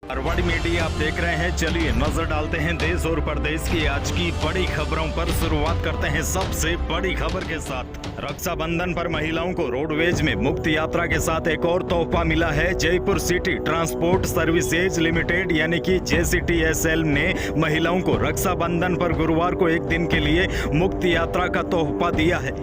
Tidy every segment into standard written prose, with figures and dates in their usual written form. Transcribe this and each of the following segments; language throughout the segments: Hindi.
मारवाड़ी मीडिया आप देख रहे हैं। चलिए नजर डालते हैं देश और प्रदेश की आज की बड़ी खबरों पर। शुरुआत करते हैं सबसे बड़ी खबर के साथ। रक्षाबंधन पर महिलाओं को रोडवेज में मुफ्त यात्रा के साथ एक और तोहफा मिला है। Jaipur city transport services limited यानी कि JCTSL ने महिलाओं को रक्षाबंधन पर गुरुवार को एक दिन के लिए मुफ्त यात्रा का तोहफा दिया है।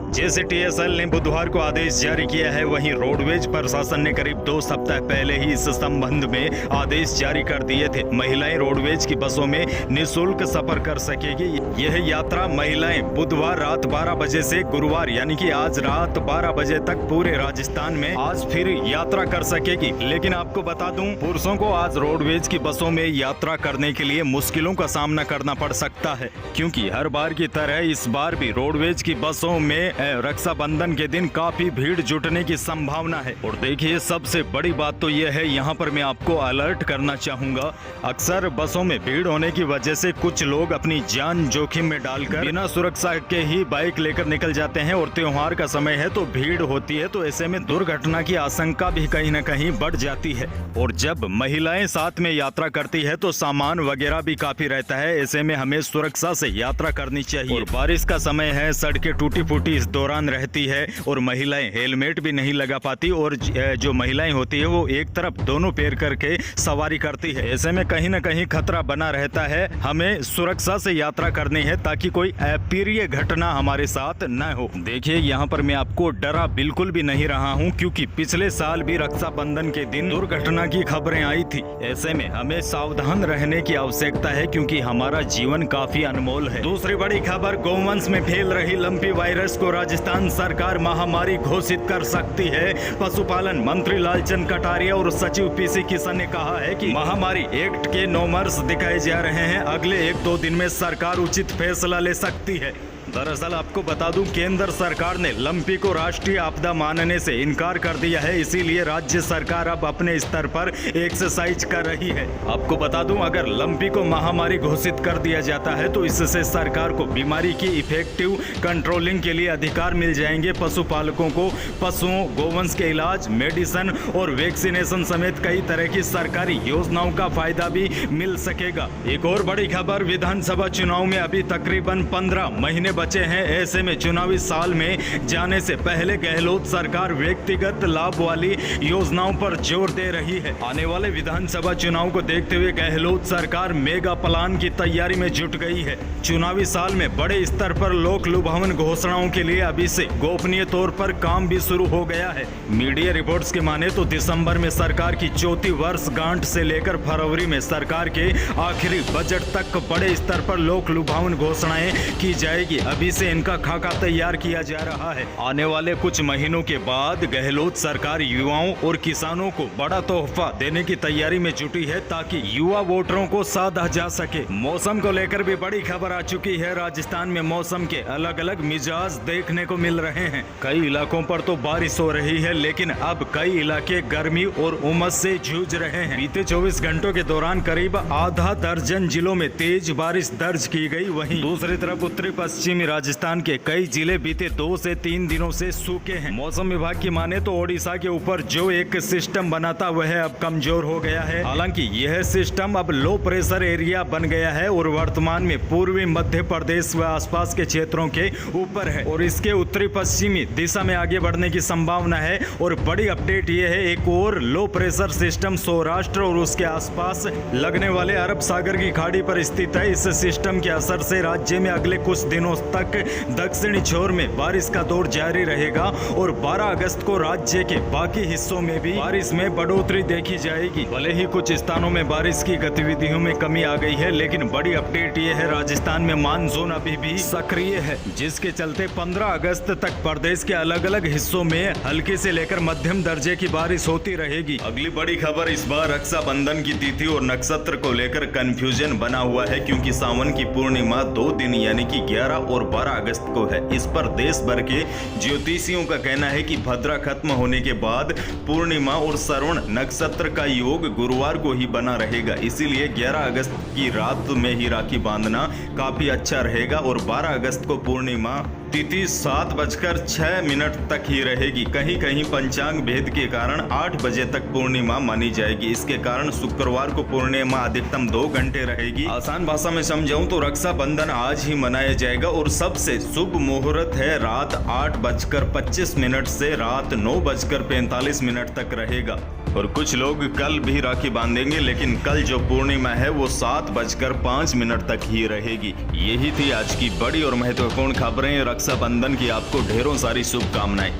JCTSL ने बुधवार को आदेश जारी किया है। वहीं रोडवेज प्रशासन ने करीब 2 सप्ताह पहले ही इस संबंध में आदेश जारी कर दिए थे। महिलाएं रोडवेज की बसों में निःशुल्क सफर कर सकेगी। यह यात्रा महिलाएं बुधवार रात 12 बजे से गुरुवार यानी कि आज रात 12 बजे तक पूरे राजस्थान में आज फिर यात्रा कर सकेगी। लेकिन आपको बता दूं, पुरुषों को आज रोडवेज की बसों में यात्रा करने के लिए मुश्किलों का सामना करना पड़ सकता है, क्योंकि हर बार की तरह इस बार भी रोडवेज की बसों में रक्षाबंधन के दिन काफी भीड़ जुटने की संभावना है। और देखिए, सबसे बड़ी बात तो यह है, यहाँ पर मैं आपको अलर्ट करना चाहूंगा। अक्सर बसों में भीड़ होने की वजह से कुछ लोग अपनी जान जोखिम में डालकर बिना सुरक्षा के ही बाइक लेकर निकल जाते हैं। और त्योहार का समय है तो भीड़ होती है, तो ऐसे में दुर्घटना की आशंका भी कहीं न कहीं बढ़ जाती है। और जब महिलाएं साथ में यात्रा करती है तो सामान वगैरह भी काफी रहता है। ऐसे में हमें सुरक्षा से यात्रा करनी चाहिए। और बारिश का समय है, सड़कें टूटी फूटी इस दौरान रहती है और महिलाएं हेलमेट भी नहीं लगा पाती। और जो महिलाएं होती है वो एक तरफ दोनों पैर करके सवारी करती है। ऐसे में कहीं न कहीं खतरा बना रहता है। हमें सुरक्षा से यात्रा करनी है ताकि कोई अप्रिय घटना हमारे साथ न हो। देखिए, यहाँ पर मैं आपको डरा बिल्कुल भी नहीं रहा हूँ, क्योंकि पिछले साल भी रक्षाबंधन के दिन दुर्घटना की खबरें आई थी। ऐसे में हमें सावधान रहने की आवश्यकता है, क्योंकि हमारा जीवन काफी अनमोल है। दूसरी बड़ी खबर, गौवंश में फैल रही लंपी वायरस को राजस्थान सरकार महामारी घोषित कर सकती है। पशुपालन मंत्री लालचंद कटारिया और सचिव PC किशन ने कहा है कि महामारी एक्ट के नॉर्म्स दिखाए जा रहे हैं। अगले 1-2 दिन में सरकार उचित फैसला ले सकती है। दरअसल आपको बता दूं, केंद्र सरकार ने लंपी को राष्ट्रीय आपदा मानने से इनकार कर दिया है। इसीलिए राज्य सरकार अब अपने स्तर पर एक्सरसाइज कर रही है। आपको बता दूं, अगर लंपी को महामारी घोषित कर दिया जाता है तो इससे सरकार को बीमारी की इफेक्टिव कंट्रोलिंग के लिए अधिकार मिल जाएंगे। पशुपालकों को पशुओं गोवंश के इलाज, मेडिसिन और वैक्सीनेशन समेत कई तरह की सरकारी योजनाओं का फायदा भी मिल सकेगा। एक और बड़ी खबर, विधानसभा चुनाव में अभी तकरीबन 15 महीने बचे हैं। ऐसे में चुनावी साल में जाने से पहले गहलोत सरकार व्यक्तिगत लाभ वाली योजनाओं पर जोर दे रही है। आने वाले विधानसभा चुनाव को देखते हुए गहलोत सरकार मेगा प्लान की तैयारी में जुट गई है। चुनावी साल में बड़े स्तर पर लोक लुभावन घोषणाओं के लिए अभी से गोपनीय तौर पर काम भी शुरू हो गया है। मीडिया रिपोर्ट्स के माने तो दिसंबर में सरकार की चौथी वर्षगांठ से लेकर फरवरी में सरकार के आखिरी बजट तक बड़े स्तर पर लोक लुभावन घोषणाएं की जाएगी। अभी से इनका खाका तैयार किया जा रहा है। आने वाले कुछ महीनों के बाद गहलोत सरकार युवाओं और किसानों को बड़ा तोहफा देने की तैयारी में जुटी है, ताकि युवा वोटरों को साधा जा सके। मौसम को लेकर भी बड़ी खबर आ चुकी है। राजस्थान में मौसम के अलग अलग मिजाज देखने को मिल रहे हैं। कई इलाकों पर तो बारिश हो रही है, लेकिन अब कई इलाके गर्मी और उमस से जूझ रहे हैं। बीते 24 घंटों के दौरान करीब आधा दर्जन जिलों में तेज बारिश दर्ज की गई। वहीं दूसरी तरफ उत्तरी पश्चिमी राजस्थान के कई जिले बीते 2 से 3 दिनों से सूखे हैं। मौसम विभाग की माने तो ओडिशा के ऊपर जो एक सिस्टम बना था वह अब कमजोर हो गया है। हालांकि यह सिस्टम अब लो प्रेशर एरिया बन गया है और वर्तमान में पूर्वी मध्य प्रदेश व आसपास के क्षेत्रों के ऊपर है और इसके उत्तरी पश्चिमी दिशा में आगे बढ़ने की संभावना है। और बड़ी अपडेट यह है, एक और लो प्रेशर सिस्टम सौराष्ट्र और उसके आसपास लगने वाले अरब सागर की खाड़ी पर स्थित है। इस सिस्टम के असर से राज्य में अगले कुछ दिनों तक दक्षिणी छोर में बारिश का दौर जारी रहेगा और 12 अगस्त को राज्य के बाकी हिस्सों में भी बारिश में बढ़ोतरी देखी जाएगी। भले ही कुछ स्थानों में बारिश की गतिविधियों में कमी आ गई है, लेकिन बड़ी अपडेट ये है, राजस्थान में मानसून अभी भी सक्रिय है, जिसके चलते 15 अगस्त तक प्रदेश के अलग अलग हिस्सों में हल्की से लेकर मध्यम दर्जे की बारिश होती रहेगी। अगली बड़ी खबर, इस बार रक्षाबंधन की तिथि और नक्षत्र को लेकर कंफ्यूजन बना हुआ है, क्योंकि सावन की पूर्णिमा 2 दिन यानी कि 11 और 12 अगस्त को है। इस पर देश भर के ज्योतिषियों का कहना है कि भद्रा खत्म होने के बाद पूर्णिमा और श्रवण नक्षत्र का योग गुरुवार को ही बना रहेगा। इसीलिए 11 अगस्त की रात में ही राखी बांधना काफी अच्छा रहेगा और 12 अगस्त को पूर्णिमा तिथि 7:06 तक ही रहेगी। कहीं कहीं पंचांग भेद के कारण 8 बजे तक पूर्णिमा मानी जाएगी। इसके कारण शुक्रवार को पूर्णिमा अधिकतम 2 घंटे रहेगी। आसान भाषा में समझाऊं तो रक्षाबंधन आज ही मनाया जाएगा और सबसे शुभ मुहूर्त है रात 8:25 से रात 9:45 तक रहेगा। और कुछ लोग कल भी राखी बांधेंगे, लेकिन कल जो पूर्णिमा है वो 7:05 तक ही रहेगी। यही थी आज की बड़ी और महत्वपूर्ण खबरें। रक्षाबंधन की आपको ढेरों सारी शुभकामनाएं।